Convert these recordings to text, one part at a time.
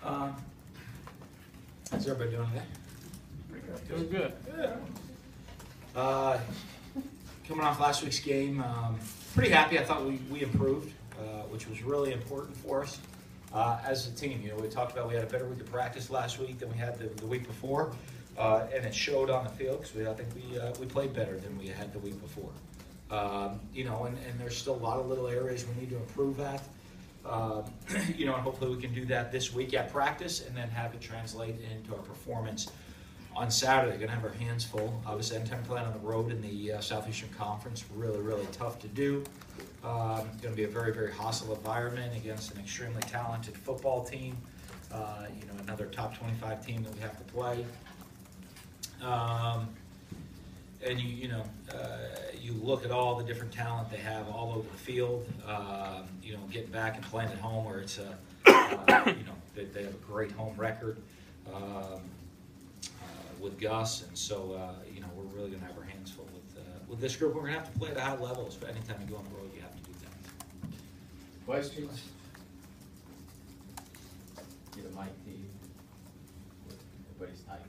How's everybody doing today? Pretty good. Doing good. Yeah. Coming off last week's game, pretty happy. I thought we improved, which was really important for us as a team. You know, we talked about we had a better week of practice last week than we had the week before, and it showed on the field because I think we played better than we had the week before. You know, and there's still a lot of little areas we need to improve at. You know, and hopefully we can do that this week at practice and then have it translate into our performance on Saturday. Going to have our hands full. Obviously, anytime playing on the road in the Southeastern Conference, really tough to do. Going to be a very hostile environment against an extremely talented football team. You know, another top 25 team that we have to play. And you look at all the different talent they have all over the field. You know, getting back and playing at home where it's you know, they have a great home record with Gus, and so you know, we're really going to have our hands full with this group. We're going to have to play at a high level. So anytime you go on the road, you have to do that. Questions? Get a mic to you. Everybody's typing.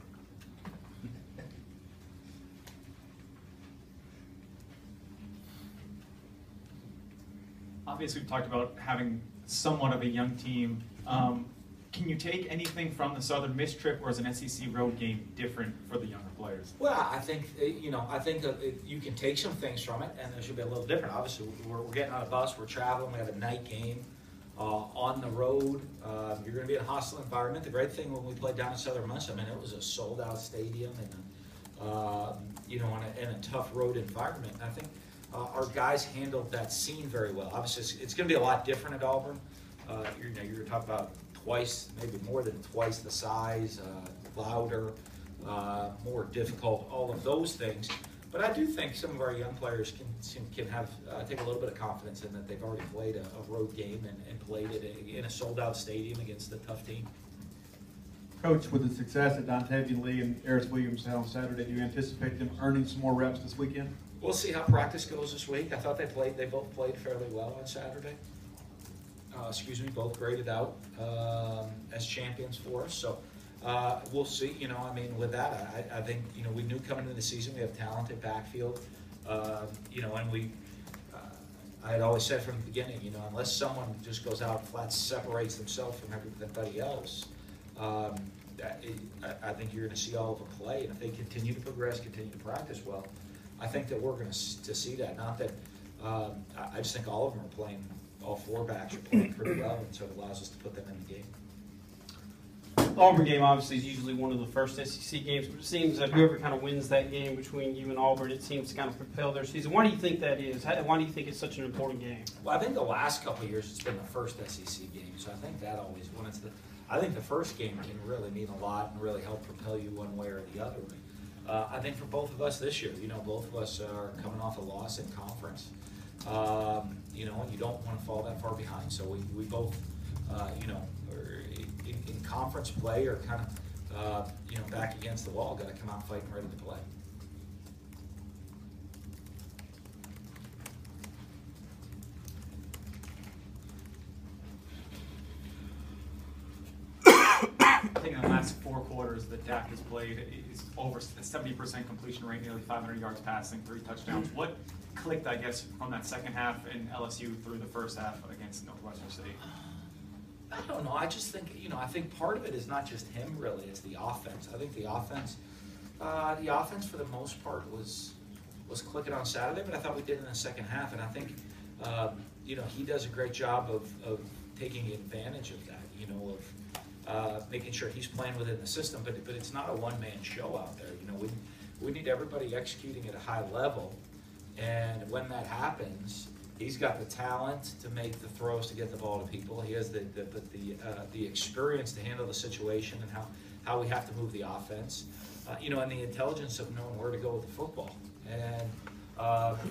Obviously, we've talked about having somewhat of a young team. Can you take anything from the Southern Miss trip, or is an SEC road game different for the younger players? Well, I think you can take some things from it, and there should be a little different. Obviously, we're getting on a bus, we're traveling, we have a night game on the road. You're going to be in a hostile environment. The great thing when we played down in Southern Miss, I mean, it was a sold-out stadium and you know, in a tough road environment. And I think our guys handled that scene very well. Obviously, it's going to be a lot different at Auburn. You're talking about twice, maybe more than twice the size, louder, more difficult, all of those things. But I do think some of our young players can have take a little bit of confidence in that they've already played a road game and played it in a sold-out stadium against a tough team. Coach, with the success that Dontavian Lee and Eris Williams had on Saturday, do you anticipate them earning some more reps this weekend? We'll see how practice goes this week. I thought they both played fairly well on Saturday. Both graded out as champions for us. So we'll see. You know, I mean, with that, I think, you know, we knew coming into the season we have talented backfield. You know, and I had always said from the beginning, you know, unless someone just goes out and flat separates themselves from everybody else, I think you're going to see all of them play. And if they continue to progress, continue to practice well, I think that we're going to see that. Not that I just think all of them are playing. All four backs are playing pretty well, and so it allows us to put them in the game. The Auburn game obviously is usually one of the first SEC games, but it seems that whoever kind of wins that game between you and Auburn, it seems to kind of propel their season. Why do you think that is? Why do you think it's such an important game? Well, I think the last couple of years it's been the first SEC game, so I think that always I think the first game can really mean a lot and really help propel you one way or the other. I think for both of us this year, you know, both of us are coming off a loss in conference. You know, and you don't want to fall that far behind. So we both, you know, are in conference play or kind of, you know, back against the wall, got to come out fighting, ready to play. I think in the last 4 quarters that Dak has played is over 70% completion rate, nearly 500 yards passing, 3 touchdowns. What clicked, I guess, from that second half in LSU through the first half against Northwestern State? I don't know. I just think, you know, I think part of it is not just him really, it's the offense. I think the offense for the most part was clicking on Saturday, but I thought we did in the second half, and I think, you know, he does a great job of taking advantage of that, you know, of making sure he's playing within the system, but it's not a one-man show out there. You know, we need everybody executing at a high level, and when that happens, he's got the talent to make the throws to get the ball to people. He has the experience to handle the situation and how we have to move the offense, you know, and the intelligence of knowing where to go with the football. And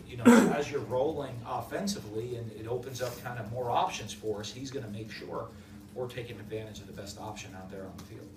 you know, as you're rolling offensively, and it opens up kind of more options for us, he's going to make sure we're taking advantage of the best option out there on the field.